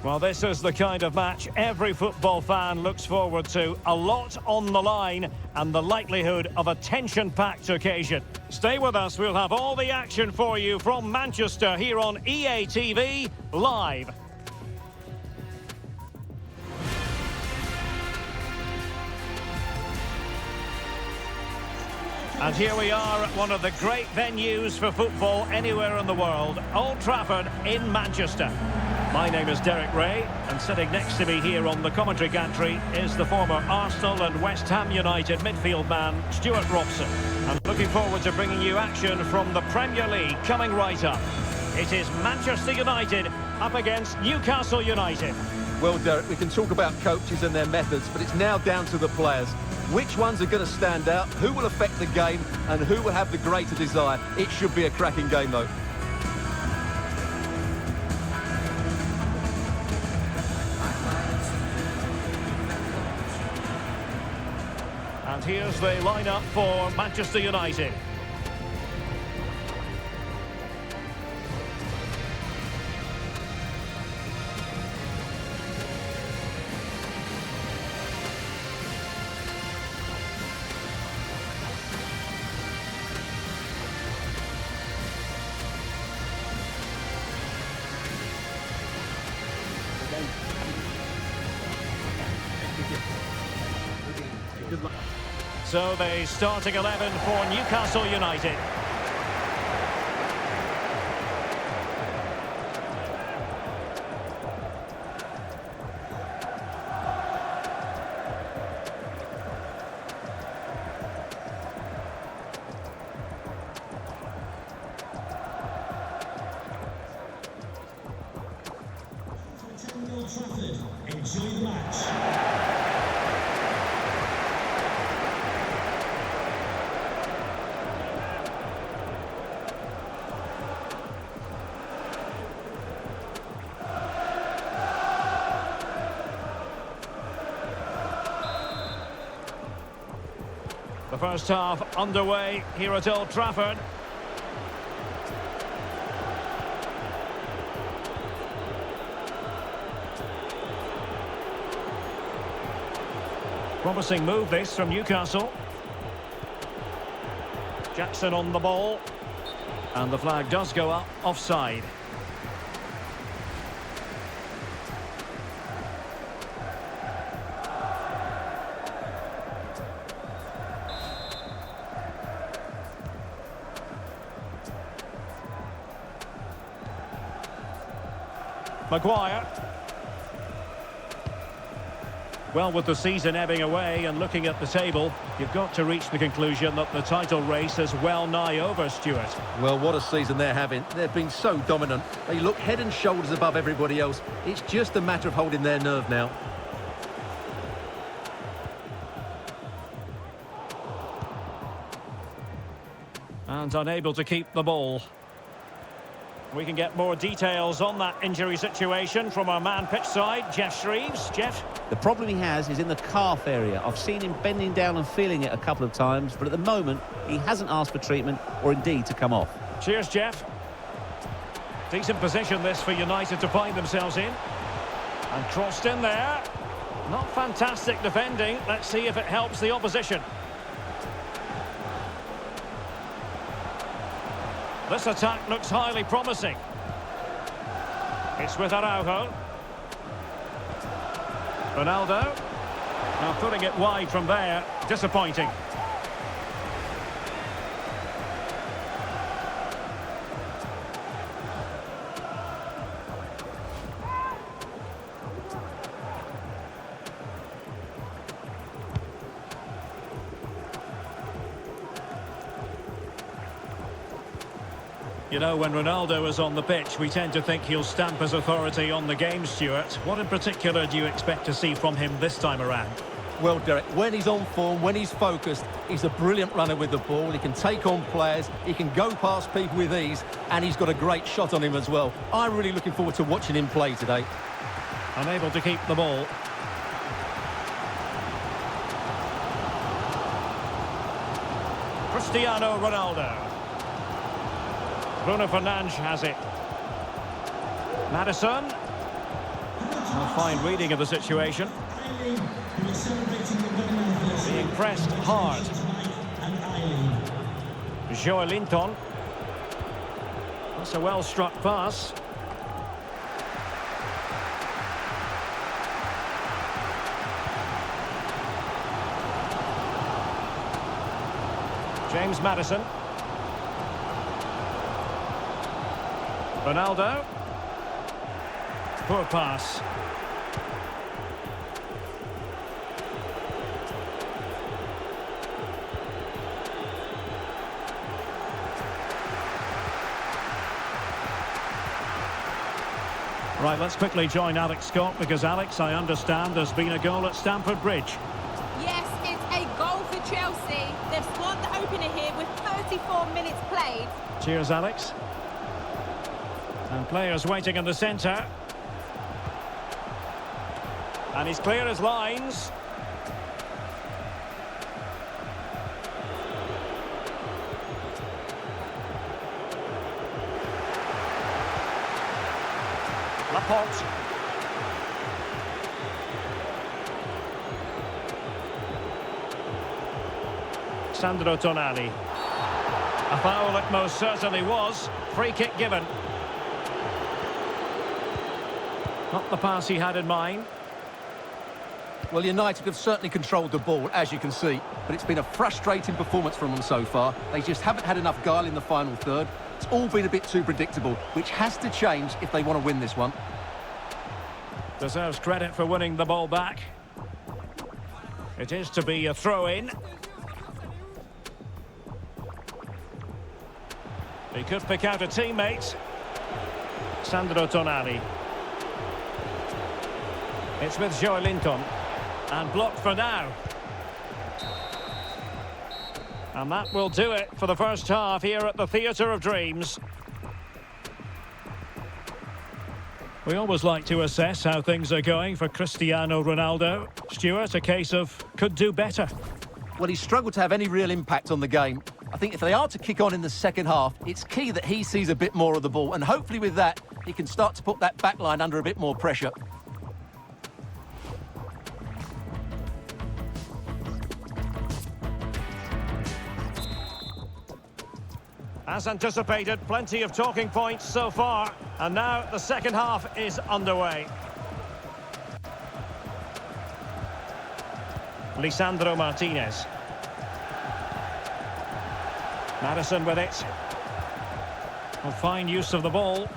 Well, this is the kind of match every football fan looks forward to. A lot on the line and the likelihood of a tension-packed occasion. Stay with us, we'll have all the action for you from Manchester here on EA TV Live. And here we are at one of the great venues for football anywhere in the world, Old Trafford in Manchester. My name is Derek Ray, and sitting next to me here on the commentary gantry is the former Arsenal and West Ham United midfield man, Stuart Robson. I'm looking forward to bringing you action from the Premier League coming right up. It is Manchester United up against Newcastle United. Well, Derek, we can talk about coaches and their methods, but it's now down to the players. Which ones are going to stand out, who will affect the game, and who will have the greater desire? It should be a cracking game, though. And here's the lineup for Manchester United. So the starting 11 for Newcastle United. Enjoy the match. The first half underway here at Old Trafford. Promising move this from Newcastle. Jackson on the ball. And the flag does go up, offside. Maguire. Well, with the season ebbing away and looking at the table, you've got to reach the conclusion that the title race is well nigh over, Stuart. Well, what a season they're having. They've been so dominant. They look head and shoulders above everybody else. It's just a matter of holding their nerve now. And unable to keep the ball. We can get more details on that injury situation from our man pitch side, Jeff Shreves. Jeff? The problem he has is in the calf area. I've seen him bending down and feeling it a couple of times, but at the moment, he hasn't asked for treatment or indeed to come off. Cheers, Jeff. Decent position this for United to find themselves in. And crossed in there. Not fantastic defending. Let's see if it helps the opposition. This attack looks highly promising. It's with Araujo. Ronaldo. Now putting it wide from there. Disappointing. You know, when Ronaldo is on the pitch, we tend to think he'll stamp his authority on the game, Stuart. What in particular do you expect to see from him this time around? Well, Derek, when he's on form, when he's focused, he's a brilliant runner with the ball. He can take on players, he can go past people with ease, and he's got a great shot on him as well. I'm really looking forward to watching him play today. Unable to keep the ball. Cristiano Ronaldo. Bruno Fernandes has it. Maddison. A fine reading of the situation. Who is celebrating the winning of Being pressed hard. Joelinton. That's a well-struck pass. James Maddison. Ronaldo. Poor pass. Right, let's quickly join Alex Scott, because Alex, I understand there's been a goal at Stamford Bridge. Yes, it's a goal for Chelsea. They've scored the opener here with 34 minutes played. Cheers, Alex. And players waiting in the centre. And he's clear as lines. Laporte. Sandro Tonali. A foul it most certainly was. Free kick given. Not the pass he had in mind. Well, United have certainly controlled the ball, as you can see, but it's been a frustrating performance from them so far. They just haven't had enough guile in the final third. It's all been a bit too predictable, which has to change if they want to win this one. Deserves credit for winning the ball back. It is to be a throw-in. He could pick out a teammate. Sandro Tonali. It's with Joelinton. And blocked for now. And that will do it for the first half here at the Theatre of Dreams. We always like to assess how things are going for Cristiano Ronaldo. Stuart, a case of could do better. Well, he's struggled to have any real impact on the game. I think if they are to kick on in the second half, it's key that he sees a bit more of the ball, and hopefully with that, he can start to put that back line under a bit more pressure. As anticipated, plenty of talking points so far, and now the second half is underway. Lisandro Martinez. Maddison with it. A fine use of the ball.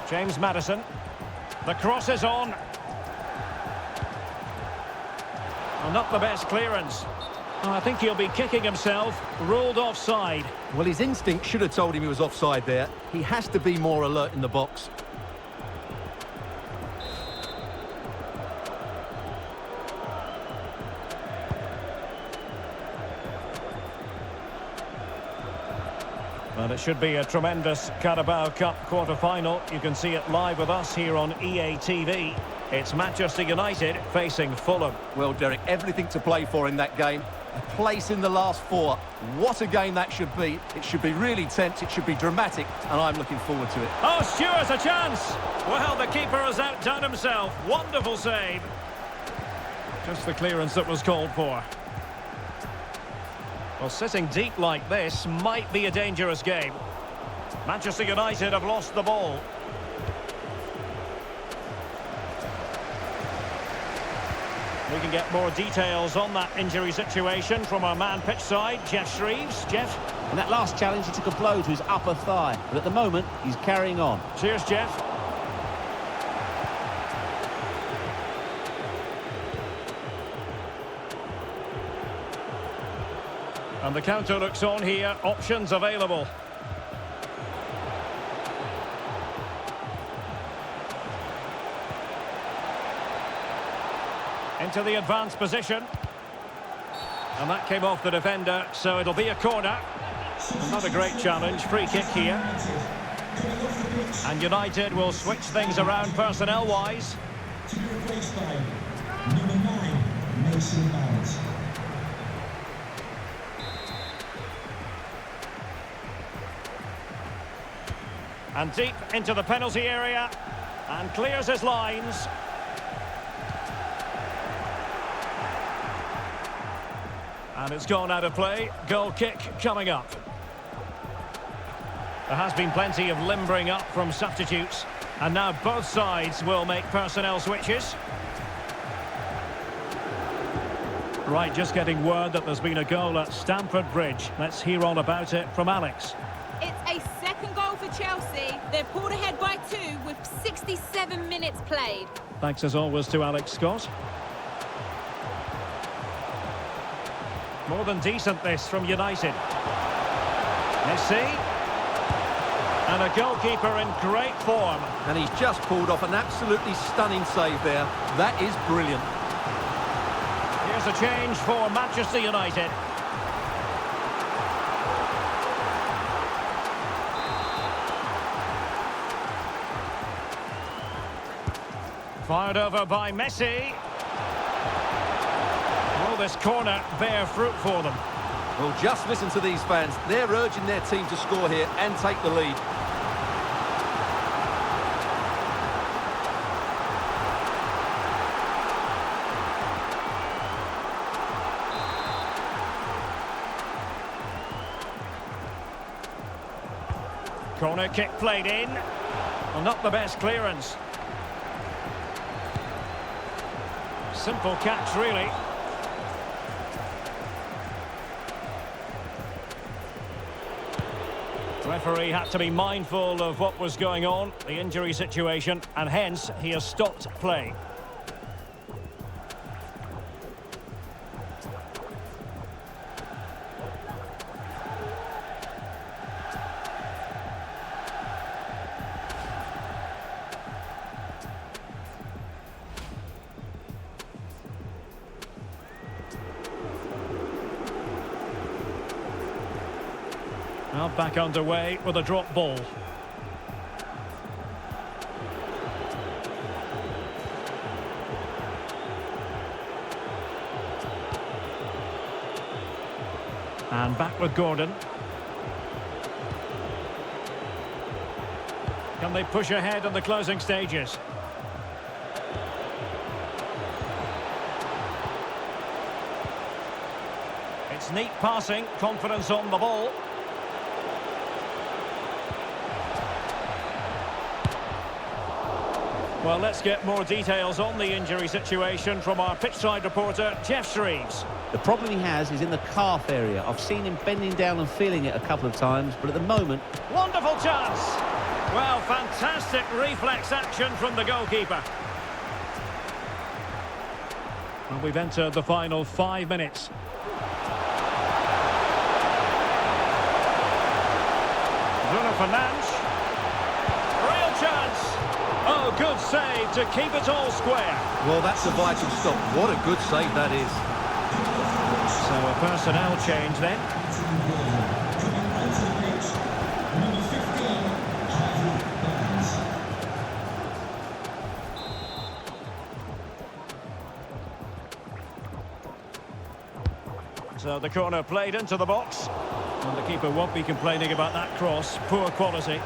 James Maddison. The cross is on. Well, not the best clearance. Oh, I think he'll be kicking himself. Ruled offside. Well, his instinct should have told him he was offside there. He has to be more alert in the box. Well, it should be a tremendous Carabao Cup quarter-final. You can see it live with us here on EA TV. It's Manchester United facing Fulham. Well, Derek, everything to play for in that game. A place in the last four. What a game that should be. It should be really tense, it should be dramatic, and I'm looking forward to it. Oh, Stuart, a chance! Well, the keeper has outdone himself. Wonderful save. Just the clearance that was called for. Well, sitting deep like this might be a dangerous game. Manchester United have lost the ball. We can get more details on that injury situation from our man pitch side, Jeff Shreves. Jeff? In that last challenge, he took a blow to his upper thigh, but at the moment, he's carrying on. Cheers, Jeff. And the counter looks on here. Options available. Into the advanced position. And that came off the defender, so it'll be a corner. Not a great challenge. Free kick here. And United will switch things around personnel-wise. to be replaced by number 9, Mason Mount. And deep into the penalty area. And clears his lines. And it's gone out of play. Goal kick coming up. There has been plenty of limbering up from substitutes. And now both sides will make personnel switches. Right, just getting word that there's been a goal at Stamford Bridge. Let's hear all about it from Alex. It's a second goal for Chelsea. They've pulled ahead by 2 with 67 minutes played. Thanks as always to Alex Scott. More than decent this from United. Messi. And a goalkeeper in great form. And he's just pulled off an absolutely stunning save there. That is brilliant. Here's a change for Manchester United. Fired over by Messi. Will this corner bear fruit for them? Well, just listen to these fans. They're urging their team to score here and take the lead. Corner kick played in. Well, not the best clearance. Simple catch, really. Referee had to be mindful of what was going on, the injury situation, and hence he has stopped play. Now back underway with a drop ball. And back with Gordon. Can they push ahead in the closing stages? It's neat passing, confidence on the ball. Well, let's get more details on the injury situation from our pitchside reporter, Jeff Shreves. The problem he has is in the calf area. I've seen him bending down and feeling it a couple of times, but at the moment... Wonderful chance! Well, fantastic reflex action from the goalkeeper. And we've entered the final 5 minutes. Bruno Fernandes. Real chance! Oh, good save to keep it all square. Well, that's a vital stop. What a good save that is. So a personnel change then. So the corner played into the box. And the keeper won't be complaining about that cross. Poor quality.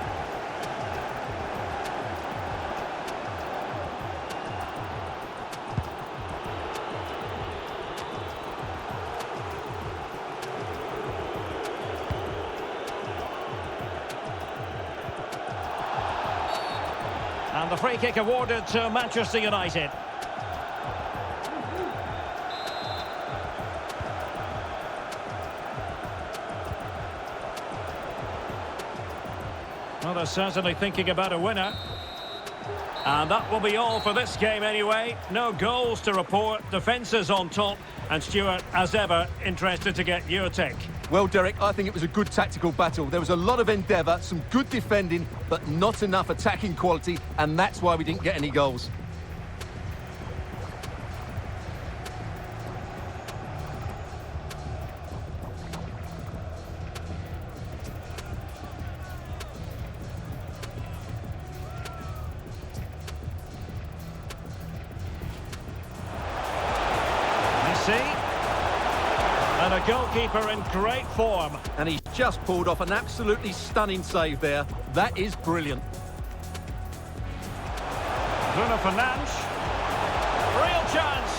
And the free kick awarded to Manchester United. Well, they're certainly thinking about a winner. And that will be all for this game anyway. No goals to report, defences on top. And Stuart, as ever, interested to get your take. Well, Derek, I think it was a good tactical battle. There was a lot of endeavour, some good defending, but not enough attacking quality, and that's why we didn't get any goals. The goalkeeper in great form. And he's just pulled off an absolutely stunning save there. That is brilliant. Bruno Fernandes. Real chance.